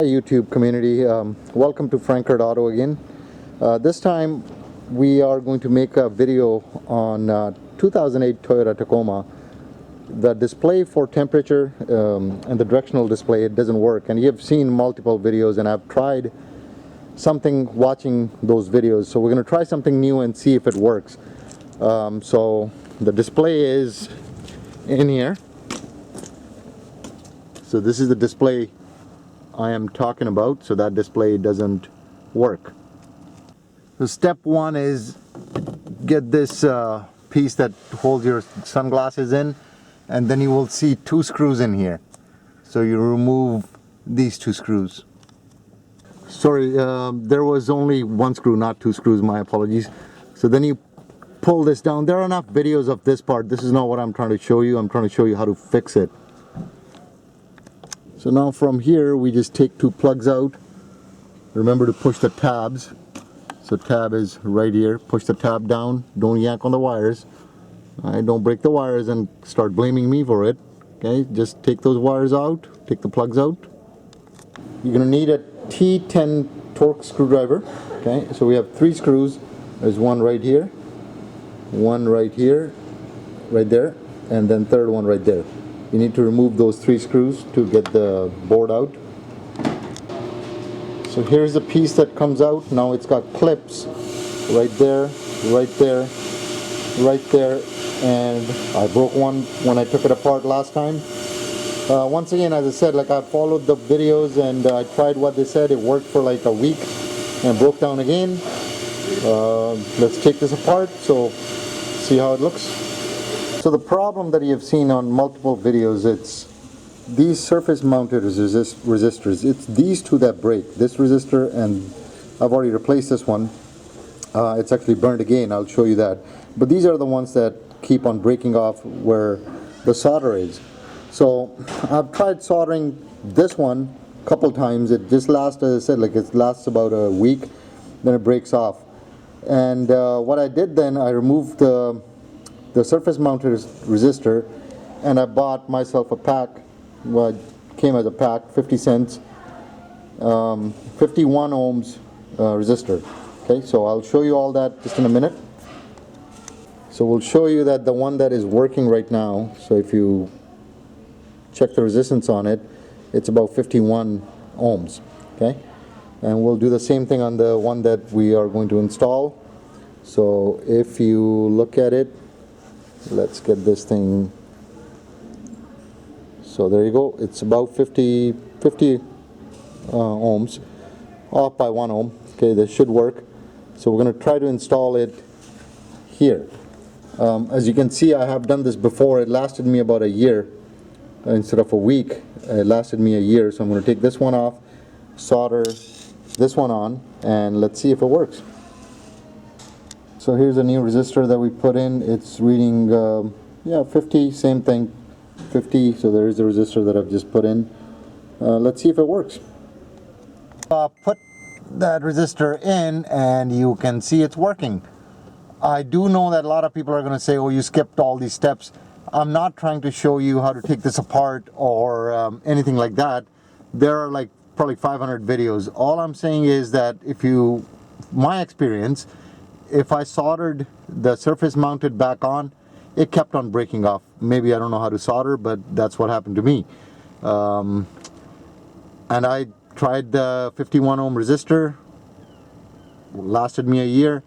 Hi YouTube community, welcome to FrankHurtAuto again. This time we are going to make a video on 2008 Toyota Tacoma. The display for temperature and the directional display, it doesn't work, and you've seen multiple videos and I've tried something watching those videos, so we're going to try something new and see if it works. So the display is in here. So this is the display I am talking about, so that display doesn't work. So step one is get this piece that holds your sunglasses in, and then you will see two screws in here. So you remove these two screws. Sorry, there was only one screw, not two screws, my apologies. So then you pull this down. There are enough videos of this part. This is not what I'm trying to show you. I'm trying to show you how to fix it. So now from here we just take two plugs out. Remember to push the tabs. So tab is right here. Push the tab down. Don't yank on the wires. Don't break the wires and start blaming me for it. Okay, just take those wires out. Take the plugs out. You're going to need a T10 torque screwdriver. Okay, so we have three screws. There's one right here, one right here, right there, and then third one right there. You need to remove those three screws to get the board out. So here's the piece that comes out. Now it's got clips right there, right there, right there, and I broke one when I took it apart last time. Once again, as I said, like I followed the videos and I tried what they said. It worked for like a week and broke down again. Let's take this apart, so see how it looks. So the problem that you've seen on multiple videos, it's these surface mounted resistors. It's these two that break. This resistor, and I've already replaced this one. It's actually burned again, I'll show you that. But these are the ones that keep on breaking off where the solder is. So I've tried soldering this one a couple times. It just lasts, as I said, like it lasts about a week, then it breaks off. And what I did then, I removed the surface mounted resistor, and I bought myself a pack. Well, it came as a pack, 50 cents, 51 ohms resistor. Okay, so I'll show you all that just in a minute. So we'll show you that the one that is working right now, so if you check the resistance on it, it's about 51 ohms. Okay, and we'll do the same thing on the one that we are going to install. So if you look at it, let's get this thing. So there you go. It's about 50 ohms, off by 1 ohm. Okay, this should work. So we're going to try to install it here. As you can see, I have done this before. It lasted me about a year instead of a week. It lasted me a year. So I'm going to take this one off, solder this one on, and let's see if it works. So here's a new resistor that we put in. It's reading, yeah, 50, same thing, 50. So there is the resistor that I've just put in. Let's see if it works. Put that resistor in and you can see it's working. I do know that a lot of people are going to say, oh, you skipped all these steps. I'm not trying to show you how to take this apart or anything like that. There are like probably 500 videos. All I'm saying is that my experience, if I soldered the surface mounted back on, it kept on breaking off. Maybe I don't know how to solder, but that's what happened to me. And I tried the 51 ohm resistor, lasted me a year.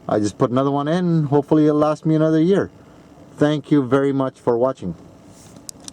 I just put another one in, hopefully it'll last me another year. Thank you very much for watching.